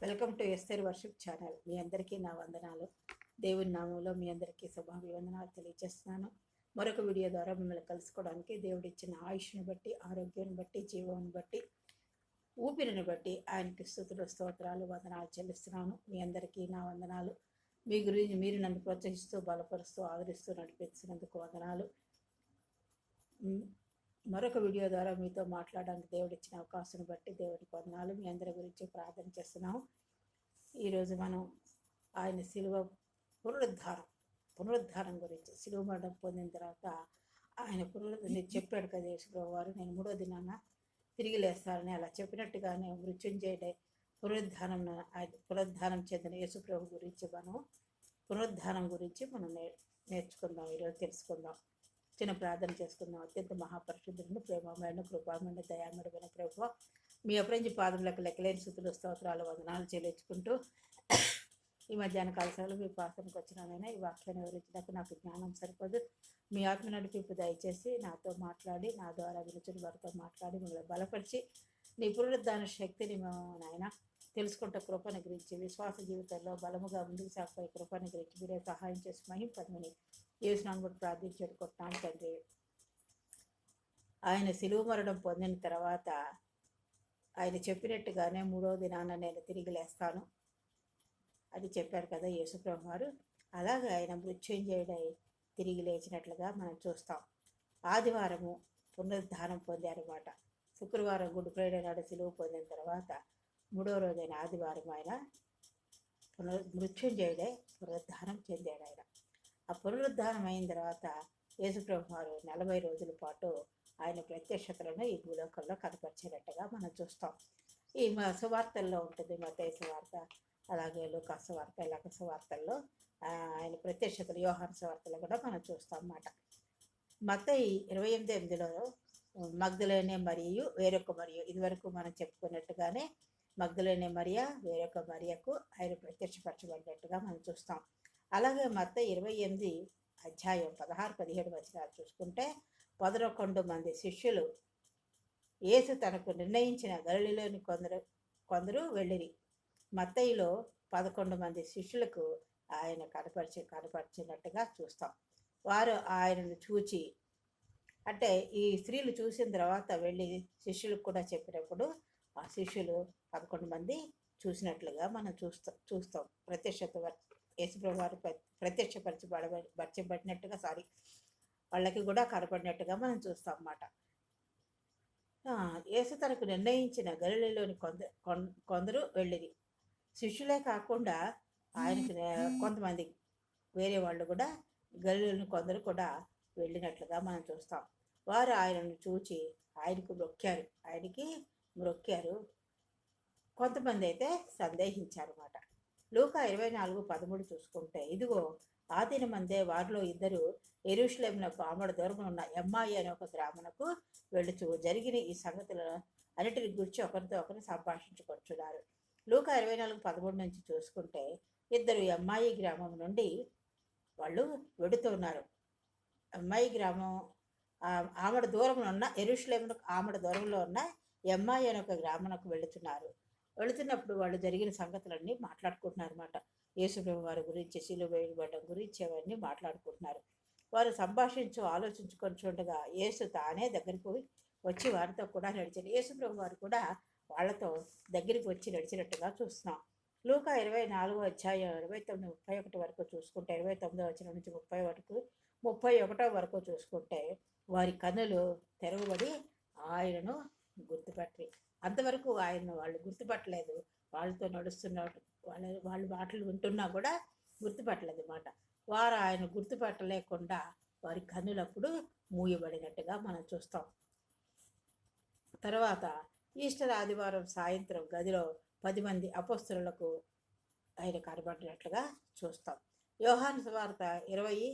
Welcome to Esther worship channel. మీ అందరికీ నా వందనాలు. దేవుని నామంలో మీ అందరికీ శుభాభివందనాలు తెలియజేస్తున్నాను. మరొక వీడియో ద్వారా మిమ్మల్ని కలుసుకోవడానికి దేవుడు ఇచ్చిన ఆయుష్ని బట్టి, ఆరోగ్యాన్ని బట్టి, జీవాన్ని బట్టి, ఊపిరిని బట్టి ఆయనకి స్తుతులు, స్తోత్రాలు, వందనాలు చెల్లిస్తున్నాను. మీ అందరికీ నా వందనాలు. మీ గురించి మీరు నన్ను ప్రోత్సహిస్తూ, బలపరుస్తూ, ఆదరిస్తూ నడిపించినందుకు వందనాలు. మరొక వీడియో ద్వారా మీతో మాట్లాడడానికి దేవుడు ఇచ్చిన అవకాశం బట్టి దేవుడికి వందనాలు. మీ అందరి గురించి ప్రార్థన చేస్తున్నాం. ఈరోజు మనం ఆయన శిలువ పునరుద్ధారం గురించి, శిలువ మరణం పొందిన తర్వాత ఆయన చెప్పాడు కదా యేసుప్రభు వారు, నేను 3వ దినాన తిరిగి లేస్తానని. అలా చెప్పినట్టుగానే మృత్యుంజయుడే పునరుద్ధానం చెందిన యేసుప్రభు గురించి పునరుద్ధానం గురించి మనం నేర్చుకుందాం. ఈరోజు తెలుసుకుందాం. చిన్న ప్రార్థన చేసుకుందాం. అత్యంత మహాపరిశుద్ధులను, ప్రేమమైన, కృపామైన, దయామడమైన ప్రభువా, మీ అపరంజి పాదములకు లెక్కలేని స్తుతులు, స్తోత్రాలు, వందనాలు చెల్లించుకుంటూ ఈ మధ్యాహ్న కాలశాలలో మీ పాత్రకు వచ్చినానైనా ఈ వాక్యాన్ని వివరించడానికి నాకు జ్ఞానం సరిపోదు. మీ ఆత్మ నడిపింపు దయచేసి నాతో మాట్లాడి, నా ద్వారా విరుచుని వారితో మాట్లాడి మిమ్మల్ని బలపరిచి నీ పునరుద్ధాన శక్తిని నాయన తెలుసుకుంటే కృపను గురించి, విశ్వాస జీవితంలో బలముగా ముందుకు సాగిపోయే కృపను గురించి మీరే సహాయం చేసి మహింపదమని యేసునామమున కూడా ప్రార్థించుకుంటున్నాను తండ్రి. ఆయన శిలువ మరణం పొందిన తర్వాత ఆయన చెప్పినట్టుగానే 3వ దినాన నేను తిరిగి లేస్తాను అది చెప్పారు కదా యేసుప్రభు వారు. అలాగే ఆయన మృత్యుంజయుడై తిరిగి లేచినట్లుగా మనం చూస్తాం. ఆదివారము పునరుద్ధానం పొందారన్నమాట. శుక్రవారం గుడ్ ఫ్రైడే నాడు శిలువ పొందిన తర్వాత 3వ రోజైన ఆదివారం ఆయన మృత్యుంజయుడై పునరుద్ధానం చెందాడు. ఆయన ఆ పునరుద్ధానం అయిన తర్వాత యేసుప్రభు వారు 40 రోజుల పాటు ఆయన ప్రత్యక్షతలను ఈ భూలోకంలో కనపరిచినట్టుగా మనం చూస్తాం. ఈ సువార్తల్లో ఉంటుంది. మత్తయి సువార్త, అలాగే లూకా సువార్త, ఇలాగ సువార్తల్లో ఆయన ప్రత్యక్షతలు, యోహాను సువార్తలు కూడా మనం చూస్తాం అన్నమాట. మత్తయి 28:8లో మగ్దలేనే మరియు వేరొక మరియు, ఇదివరకు మనం చెప్పుకున్నట్టుగానే మగ్దలేనే మరియా వేరొక మరియకు ఆయన ప్రత్యక్షపరచబడినట్టుగా మనం చూస్తాం. అలాగే మత్తయి 28 అధ్యాయం 16-17 వచనాలు చూసుకుంటే 11 మంది శిష్యులు యేసు తనకు నిర్ణయించిన గలిలలోని కొందరు వెళ్ళిరి. మత్తయిలో 11 మంది శిష్యులకు ఆయన కనపరిచినట్టుగా చూస్తాం. వారు ఆయనను చూచి, అంటే ఈ స్త్రీలు చూసిన తర్వాత వెళ్ళి శిష్యులకు కూడా చెప్పినప్పుడు ఆ శిష్యులు 11 మంది చూసినట్లుగా మనం చూస్తాం. యేసుప్రభు వారు ప్రత్యక్షపరచబడినట్టుగా వాళ్ళకి కూడా కనపడినట్టుగా మనం చూస్తాం అన్నమాట. యేసు తనకు నిర్ణయించిన గలిలలోని కొందరు వెళ్ళిరి. శిష్యులే కాకుండా ఆయనకు కొంతమంది వేరే వాళ్ళు కూడా గలిలలోని కొందరు కూడా వెళ్ళినట్లుగా మనం చూస్తాం. వారు ఆయనను చూచి ఆయనకి మ్రొక్కారు. కొంతమంది అయితే సందేహించారు అన్నమాట. లూకా 24:13 చూసుకుంటే, ఇదిగో ఆ దినమందే వారిలో ఇద్దరు యెరూషలేమునకు ఆమడ దూరంలో ఉన్న ఎమ్మాయి అనే ఒక గ్రామమునకు వెళ్ళుచు జరిగిన ఈ సంగతులను అన్నిటిని గురించి ఒకరితో ఒకరు సంభాషించుకొచ్చున్నారు. లూకా 24:13 నుంచి చూసుకుంటే, ఇద్దరు ఎమ్మాయి గ్రామం నుండి వాళ్ళు వెడుతున్నారు. ఎమ్మాయి గ్రామం ఆమడ దూరంలో ఉన్న యెరూషలేమునకు ఆమడ దూరంలో ఉన్న ఎమ్మాయి అనే ఒక గ్రామమునకు వెళుతున్నప్పుడు వాళ్ళు జరిగిన సంగతులన్నీ మాట్లాడుకుంటున్నారు అన్నమాట. యేసుప్రభు వారి గురించి, శిలువ వేయబడడం గురించి అవన్నీ మాట్లాడుకుంటున్నారు. వారు ఆలోచించుకొని చూడగా యేసు తానే దగ్గరికి వచ్చి వారితో కూడా నడిచారు. యేసుప్రభు వారు కూడా వాళ్ళతో దగ్గరికి వచ్చి నడిచినట్టుగా చూస్తున్నాం. లూకా 24 అధ్యాయం 29-31 వరకు చూసుకుంటే, 29వ వచనం నుంచి 31 వరకు చూసుకుంటే, వారి కన్నులు తెరవబడి ఆయనను గుర్తుపట్టి, అంతవరకు వాళ్ళు గుర్తుపట్టలేదు. వాళ్ళతో నడుస్తున్నట్టు వాళ్ళు మాటలు వింటున్నా కూడా గుర్తుపట్టలేదు అన్నమాట. వారు ఆయన గుర్తుపట్టలేకుండా వారి కన్నులప్పుడు మూయబడినట్టుగా మనం చూస్తాం. తర్వాత ఈస్టర్ ఆదివారం సాయంత్రం గదిలో 10 మంది అపొస్తలులకు ఆయన కనబడినట్లుగా చూస్తాం. యోహాను సువార్త 20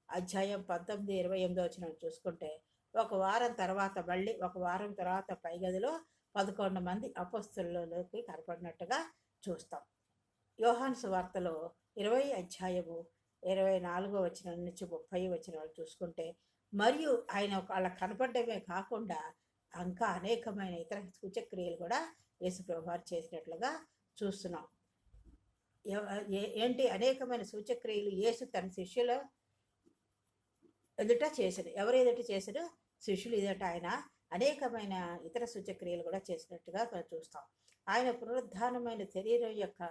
అధ్యాయం 19-28 వచనం చూసుకుంటే, ఒక వారం తర్వాత పై గదిలో 11 మంది అపొస్తలులకి కనపడినట్టుగా చూస్తాం. యోహాను సువార్తలో 20 అధ్యాయము 24 వచనం నుంచి 30 వచనాలు చూసుకుంటే, మరియు ఆయన వాళ్ళ కనపడమే కాకుండా ఇంకా అనేకమైన ఇతర సూచక్రియలు కూడా యేసుప్రభు వారు చేసినట్లుగా చూస్తున్నాం. ఏంటి అనేకమైన సూచక్రియలు యేసు తన శిష్యుల ఎదుట చేశాడు. ఎవరు ఎదుట చేశాడు? శిష్యులు ఎదుట ఆయన అనేకమైన ఇతర సూచక్రియలు కూడా చేసినట్టుగా మనం చూస్తాం. ఆయన పునరుద్ధానమైన శరీరం యొక్క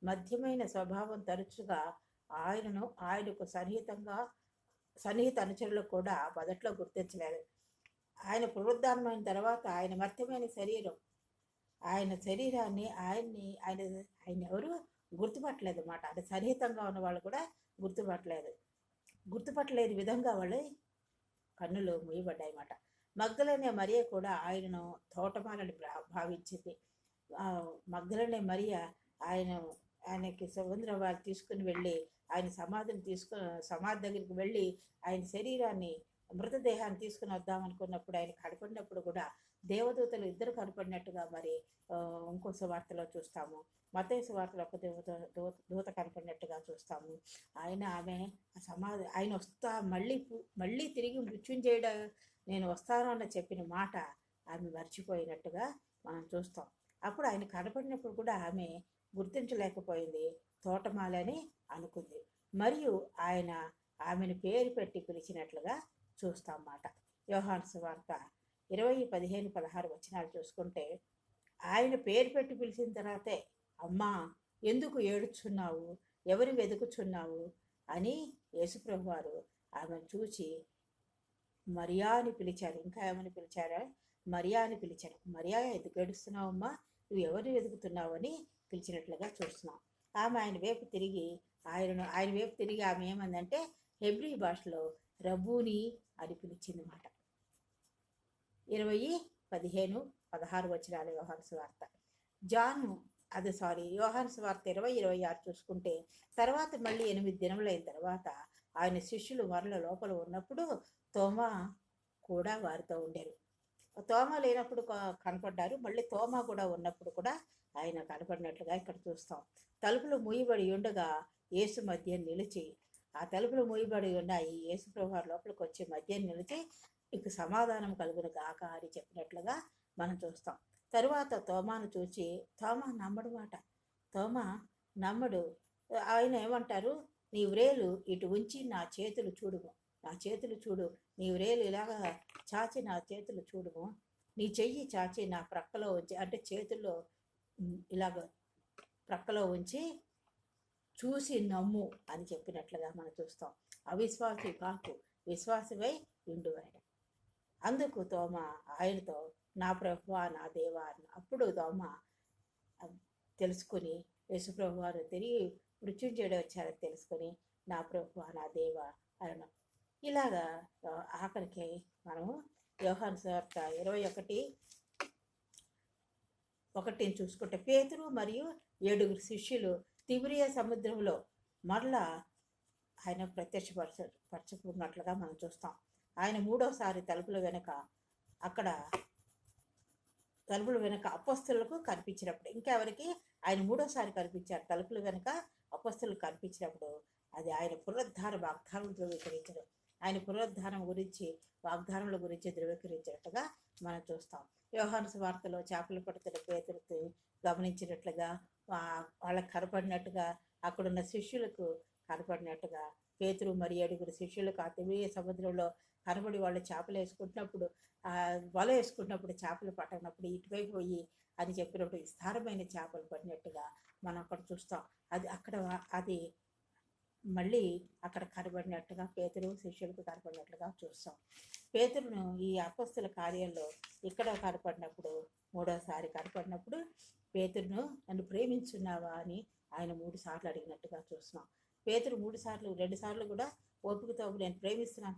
మధ్యమైన స్వభావం తరచుగా ఆయనకు సన్నిహిత అనుచరులు కూడా మొదట్లో గుర్తించలేదు. ఆయన పునరుద్ధానమైన తర్వాత ఆయన మర్త్యమైన శరీరం, ఆయన శరీరాన్ని ఆయన ఎవరు గుర్తుపట్టలేదు అన్నమాట. అది సన్నిహితంగా ఉన్న వాళ్ళు కూడా గుర్తుపట్టలేని విధంగా వాళ్ళ కన్నులు మూయబడ్డాయి అన్నమాట. మగ్దలేనే మరియ కూడా ఆయనను తోటమాలని భావించింది. మగ్దలేనే మరియ ఆయనకి సముద్రం వారు తీసుకుని వెళ్ళి ఆయన సమాధి దగ్గరికి వెళ్ళి ఆయన శరీరాన్ని మృతదేహాన్ని తీసుకుని వద్దామనుకున్నప్పుడు ఆయన కనపడినప్పుడు కూడా దేవదూతలు ఇద్దరు కనపడినట్టుగా మరి ఇంకో సువార్తలో చూస్తాము. మత్తయి సువార్తలో ఒక దూత కనపడినట్టుగా చూస్తాము. ఆమె ఆయన మళ్ళీ తిరిగి మృత్యుంజయుడు నేను వస్తాను అన్న చెప్పిన మాట ఆమె మర్చిపోయినట్టుగా మనం చూస్తాం. అప్పుడు ఆయన కనపడినప్పుడు కూడా ఆమె గుర్తించలేకపోయింది, తోటమాలని అనుకుంది. మరియు ఆయన ఆమెను పేరు పెట్టి పిలిచినట్లుగా చూస్తాం అన్నమాట. యోహాను సువార్త 20:15-16 వచనాలు చూసుకుంటే, ఆయన పేరు పెట్టి పిలిచిన తర్వాతే అమ్మా ఎందుకు ఏడుచున్నావు, ఎవరు వెతుకుచున్నావు అని యేసుప్రభు వారు ఆమెను చూచి మరియా అని పిలిచారు. ఇంకా ఏమని పిలిచారా? మరియా అని పిలిచారు. మరియా ఎందుకు ఏడుస్తున్నావు అమ్మా, నువ్వు ఎవరిని వెతుకుతున్నావు అని పిలిచినట్లుగా చూస్తున్నాం. ఆమె ఆయన వైపు తిరిగి ఆమె ఏమందంటే హెబ్రీ భాషలో రబ్బూని అని పిలిచింది అన్నమాట. 20:15-16 వచనాలు యోహాను సువార్త. యోహాను సువార్త 20:26 చూసుకుంటే, తర్వాత మళ్ళీ 8 దినములైన తర్వాత ఆయన శిష్యులు మరల లోపల ఉన్నప్పుడు తోమా కూడా వారితో ఉండేరు. తోమా లేనప్పుడు కనపడ్డారు, మళ్ళీ తోమా కూడా ఉన్నప్పుడు కూడా ఆయన కనపడినట్లుగా ఇక్కడ చూస్తాం. తలుపులు మూయబడి ఉండగా యేసు మధ్య నిలిచి, ఆ తలుపులు మూయబడి ఉన్నాయి, యేసు ప్రభువారు లోపలికి వచ్చి మధ్య నిలిచి ఇక సమాధానం కలుగును గాక అని చెప్పినట్లుగా మనం చూస్తాం. తరువాత తోమాను చూచి, తోమా నమ్మడు. ఆయన ఏమంటారు, నీ వ్రేలు ఇటు ఉంచి నా చేతులు చూడు, నీ వ్రేలు ఇలాగా చాచి నా చేతులు చూడుము, నీ చెయ్యి చాచి నా ప్రక్కలో ఉంచి, అంటే చేతుల్లో ఇలాగ ప్రక్కలో ఉంచి చూసి నమ్ము అని చెప్పినట్లుగా మనం చూస్తాం. అవిశ్వాసి కాకు, విశ్వాసమై ఉండు ఆయన. అందుకు తోమా ఆయనతో నా ప్రభువా నా దేవా అని. అప్పుడు తోమా తెలుసుకుని యేసుప్రభు వారు తిరిగి మృత్యుంజయుడు వచ్చారని తెలుసుకొని నా ప్రభువా నా దేవా అనడం. ఇలాగా ఆఖరికి మనము యోహాను సువార్త 21:1 చూసుకుంటే, పేతురు మరియు 7 శిష్యులు తిబిరియా సముద్రంలో మరలా ఆయన ప్రత్యక్షపరచుకున్నట్లుగా మనం చూస్తాం. ఆయన 3వసారి తలుపుల వెనక అపొస్తలులకు కనిపించినప్పుడు, ఇంకెవరికి ఆయన 3వసారి కనిపించారు. తలుపుల వెనక అపొస్తలులకు కనిపించినప్పుడు అది ఆయన పునరుద్ధార వాగ్దానం ధృవీకరించడం, ఆయన పునరుద్ధానం గురించి వాగ్దానముల గురించి ధృవీకరించినట్టుగా మనం చూస్తాం. యోహాను సువార్తలో చేపలు పడుతున్న పేతురుకు గమనించినట్లుగా, వాళ్ళకి కనపడినట్టుగా, అక్కడున్న శిష్యులకు కనపడినట్టుగా, పేతురు మరి 7 శిష్యులకు ఆ తిబిరియా సముద్రంలో కనబడి వాళ్ళు చేపలు వేసుకుంటున్నప్పుడు, వల వేసుకుంటున్నప్పుడు చేపలు పట్టనప్పుడు ఇటువైపు పోయి అని చెప్పినప్పుడు విస్తారమైన చేపలు పడినట్టుగా మనం అక్కడ చూస్తాం. అది మళ్ళీ అక్కడ కనబడినట్టుగా పేతురు శిష్యులకు కనపడినట్లుగా చూస్తాం. పేతురును ఈ అపొస్తల కార్యంలో ఇక్కడ కనపడినప్పుడు, 3వసారి కనపడినప్పుడు పేతురును నన్ను ప్రేమించున్నావా అని ఆయన 3 సార్లు అడిగినట్టుగా చూస్తున్నాం. పేతురు 2 సార్లు కూడా ఓపికతో నేను ప్రేమిస్తున్నాను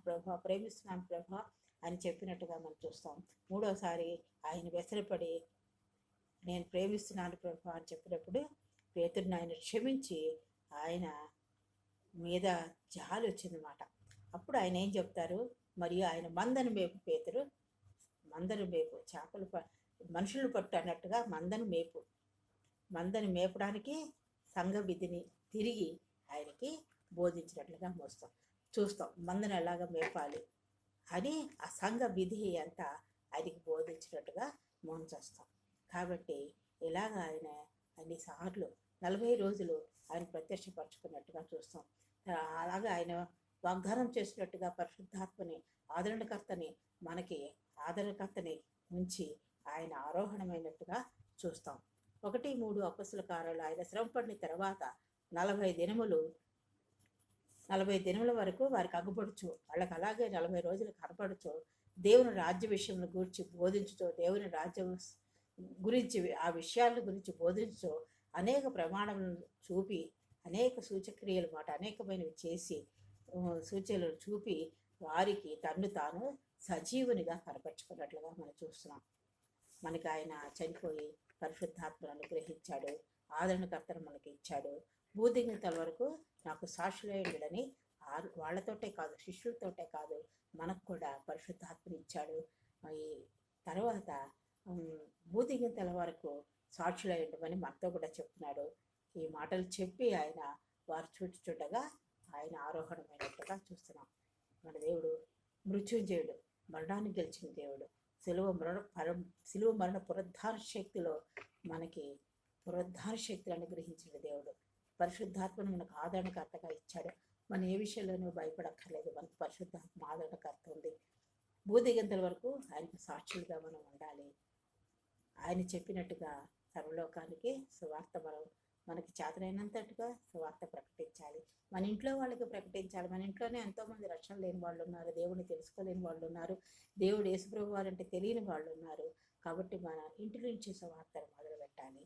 ప్రభా అని చెప్పినట్టుగా మనం చూస్తాం. 3వసారి ఆయన వెసరపడి నేను ప్రేమిస్తున్నాను ప్రభా అని చెప్పినప్పుడు పేతురుని ఆయన క్షమించి ఆయన మీద జాలి వచ్చిందన్నమాట. అప్పుడు ఆయన ఏం చెప్తారు, మరియు ఆయన మందను మేపు పేతురు, చేపలు మనుషులు పట్టు అన్నట్టుగా మందను మేపడానికి సంఘ విధిని తిరిగి ఆయనకి బోధించినట్లుగా చూస్తాం. మందను ఎలాగ మేపాలి అని ఆ సంఘ విధి అంతా ఆయనకి బోధించినట్టుగా మనం చూస్తాం. కాబట్టి ఇలాగ ఆయన అన్నిసార్లు 40 రోజులు ఆయన ప్రత్యక్షపరచుకున్నట్టుగా చూస్తాం. అలాగే ఆయన వాగ్దానం చేసినట్టుగా పరిశుద్ధాత్మని ఆదరణకర్తని మనకి ఆదరణకర్తని ఉంచి ఆయన ఆరోహణమైనట్టుగా చూస్తాం. 1-3 అపొస్తలుల కార్యాలు ఆయన శ్రమ పడిన తర్వాత 40 దినములు 40 దినముల వరకు వారికి అగ్గుపడుచు వాళ్ళకి అలాగే 40 రోజులు కనపడుచు దేవుని రాజ్య విషయంలో గురించి బోధించుతూ దేవుని రాజ్యం గురించి ఆ విషయాల గురించి బోధించుతూ అనేక ప్రమాణములను చూపి అనేక సూచక్రియలు మాట అనేకమైనవి చేసి సూచనలు చూపి వారికి తన్ను తాను సజీవునిగా కనపరుచుకున్నట్లుగా మనం చూస్తున్నాం. మనకి ఆయన చనిపోయి పరిశుద్ధాత్మను అనుగ్రహించాడు, ఆదరణకర్తను మనకి ఇచ్చాడు. భూదిగంతాల వరకు నాకు సాక్షులేయుడని వాళ్ళతోటే కాదు, శిష్యులతోటే కాదు, మనకు కూడా పరిశుద్ధాత్మని ఇచ్చాడు. ఈ తర్వాత భూదిగంతాల వరకు సాక్షులేయుడమని మనతో కూడా చెప్తున్నాడు. ఈ మాటలు చెప్పి ఆయన వారు చూడగా ఆయన ఆరోహణమైనట్టుగా చూస్తున్నాం. మన దేవుడు మృత్యుంజయుడు, మరణాన్ని గెలిచిన దేవుడు, సిలువ మరణ పునరుద్ధాన శక్తిలో మనకి పునరుద్ధాన శక్తిని అనుగ్రహించిన దేవుడు. పరిశుద్ధాత్మను మనకు ఆదరణకర్తగా ఇచ్చాడు. మనం ఏ విషయంలోనూ భయపడక్కర్లేదు, మనకు పరిశుద్ధాత్మ ఆదరణకర్త ఉంది. భూదిగంతల వరకు ఆయనకు సాక్షులుగా మనం ఉండాలి. ఆయన చెప్పినట్టుగా సర్వలోకానికి సువార్త మనకి చేతనైనంతట్టుగా సువార్త ప్రకటించాలి. మన ఇంట్లో వాళ్ళకి ప్రకటించాలి. మన ఇంట్లోనే ఎంతోమంది రక్షణ లేని వాళ్ళు ఉన్నారు, దేవుని తెలుసుకోలేని వాళ్ళు ఉన్నారు, దేవుడు యేసుప్రభు వారంటే తెలియని వాళ్ళు ఉన్నారు. కాబట్టి మన ఇంటి నుంచి సువార్తను మొదలు పెట్టాలి.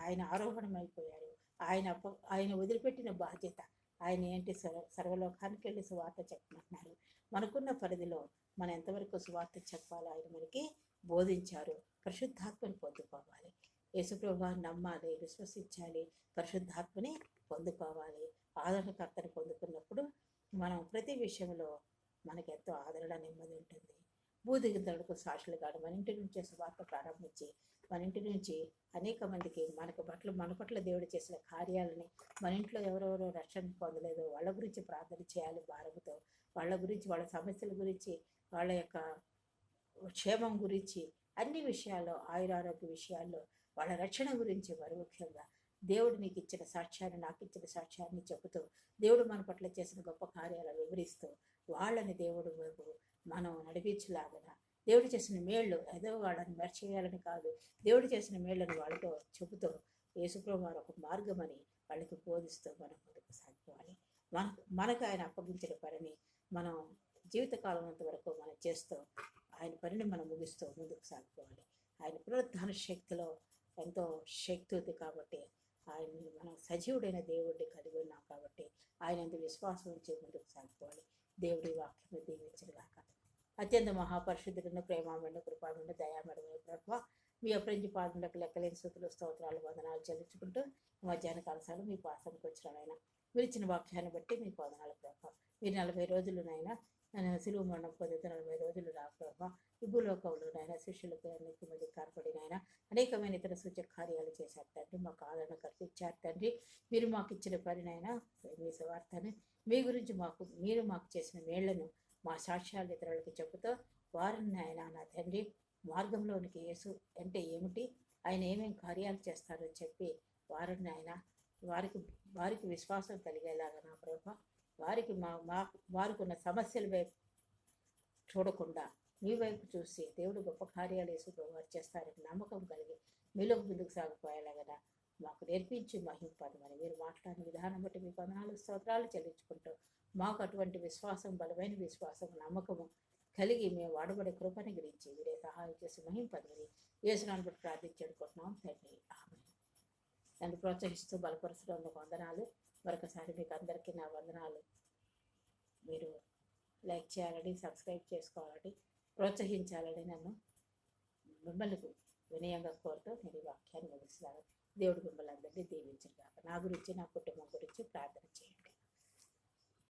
ఆయన ఆరోహణం అయిపోయారు. ఆయన వదిలిపెట్టిన బాధ్యత ఆయన ఏంటి, సర్వలోకానికి వెళ్ళి సువార్త చెప్పమంటున్నారు. మనకున్న పరిధిలో మనం ఎంతవరకు సువార్త చెప్పాలో ఆయన మనకి బోధించారు. పరిశుద్ధాత్మని పొందుకోవాలి, యేసుప్రభువాన్ని నమ్మాలి, విశ్వసించాలి, పరిశుద్ధాత్మని పొందుకోవాలి. ఆదరణకర్తను పొందుకున్నప్పుడు మనం ప్రతి విషయంలో మనకి ఎంతో ఆదరణ నెమ్మది ఉంటుంది. భూదిగంతలకు సాక్షులుగా మన ఇంటి నుంచే సువార్త ప్రారంభించి మన ఇంటి నుంచి అనేక మందికి మన పట్ల దేవుడు చేసిన కార్యాలని, మన ఇంట్లో ఎవరెవరో రక్షణ పొందలేదో వాళ్ళ గురించి ప్రార్థన చేయాలి భారముతో, వాళ్ళ గురించి, వాళ్ళ సమస్యల గురించి, వాళ్ళ యొక్క క్షేమం గురించి, అన్ని విషయాల్లో, ఆయురారోగ్య విషయాల్లో, వాళ్ళ రక్షణ గురించి మరి ముఖ్యంగా దేవుడు నీకు ఇచ్చిన సాక్ష్యాన్ని, నాకు ఇచ్చిన సాక్ష్యాన్ని చెబుతూ, దేవుడు మన పట్ల చేసిన గొప్ప కార్యాలను వివరిస్తూ వాళ్ళని దేవుడు మనం నడిపించలాగన, దేవుడు చేసిన మేళ్ళు ఏదో వాళ్ళని మర్చేయాలని కాదు, దేవుడు చేసిన మేళ్ళను వాళ్ళతో చెబుతూ యేసుప్రభు వారు ఒక మార్గమని వాళ్ళకి బోధిస్తూ మనం ముందుకు సాగిపోవాలి. మనకు ఆయన అప్పగించిన పనిని మనం జీవితకాలం అంతవరకు మనం చేస్తూ ఆయన పనిని మనం ముగిస్తూ ముందుకు సాగిపోవాలి. ఆయన పునరుద్ధాన శక్తిలో ఎంతో శక్తి ఉంది కాబట్టి ఆయన్ని మనం సజీవుడైన దేవుడిని కలిగి ఉన్నాం కాబట్టి ఆయన ఎందు విశ్వాసం ఉంచి ముందుకు సాగిపోవాలి. దేవుడి వాక్యం దీవించగాక. అత్యంత మహాపరిశుద్ధులను, ప్రేమామణ, కృపామణ, దయామడమైన ప్రభువా, మీ అప్రంజి పాదములకు లెక్కలేని స్థుతులు, స్తోత్రాలు, వందనాలు చెల్లించుకుంటూ మధ్యాహ్న కాలశాలు మీ పాసానికి వచ్చినాయన. మీరు ఇచ్చిన వాక్యాన్ని బట్టి మీకు వందనాలు ప్రభావ. మీరు 40 రోజులునైనా సిలువ మరణం పొందితే 40 రోజులు రా ప్రభావ. ఈ భూలోకంలోనైనా శిష్యులకు అనేక మంది కార్పడినైనా అనేకమైన ఇతర సూచక కార్యాలు చేశారు తండ్రి. మాకు ఆదరణ కల్పించారు తండ్రి. మీరు మాకు ఇచ్చిన పనినైనా మీ సువార్తని, మీ గురించి మీరు మాకు చేసిన మేళ్లను మా సాక్ష్యాలు ఇతరులకి చెబుతూ వారిని ఆయన నా తండ్రి మార్గంలోనికి యేసు అంటే ఏమిటి, ఆయన ఏమేమి కార్యాలు చేస్తారని చెప్పి వారిని ఆయన వారికి విశ్వాసం కలిగేలాగా నా ప్రభావ, వారికి వారికి ఉన్న సమస్యల వైపు చూడకుండా మీ వైపు చూసి దేవుడు గొప్ప కార్యాలు వారు చేస్తారని నమ్మకం కలిగి మీలోకి ముందుకు సాగిపోయేలాగా మాకు నేర్పించి మహింపదమని మీరు మాట్లాడిన విధానం బట్టి మీకు వందనాలు, స్తోత్రాలు చెల్లించుకుంటూ మాకు అటువంటి విశ్వాసం, బలమైన విశ్వాసం, నమ్మకము కలిగి మేము వాడబడే కృపని గురించి మీరే సహాయం చేసి మహింపదమని యేసునామమున బట్టి ప్రార్థించుకుంటున్నాం తండ్రి. ఆమేన్. నన్ను ప్రోత్సహిస్తూ బలపరుస్తున్నందుకు వందనాలు. మరొకసారి మీకు అందరికీ నా వందనాలు. మీరు లైక్ చేయాలని, సబ్స్క్రైబ్ చేసుకోవాలని, ప్రోత్సహించాలని నన్ను మిమ్మల్ని వినయంగా కోరుతూ నేను ఈ వాక్యాన్ని ముగిస్తున్నాను. దేవుడు మిమ్మల్ని అందరినీ దీవించుగాక. నా గురించి, నా కుటుంబం గురించి ప్రార్థన చేయండి.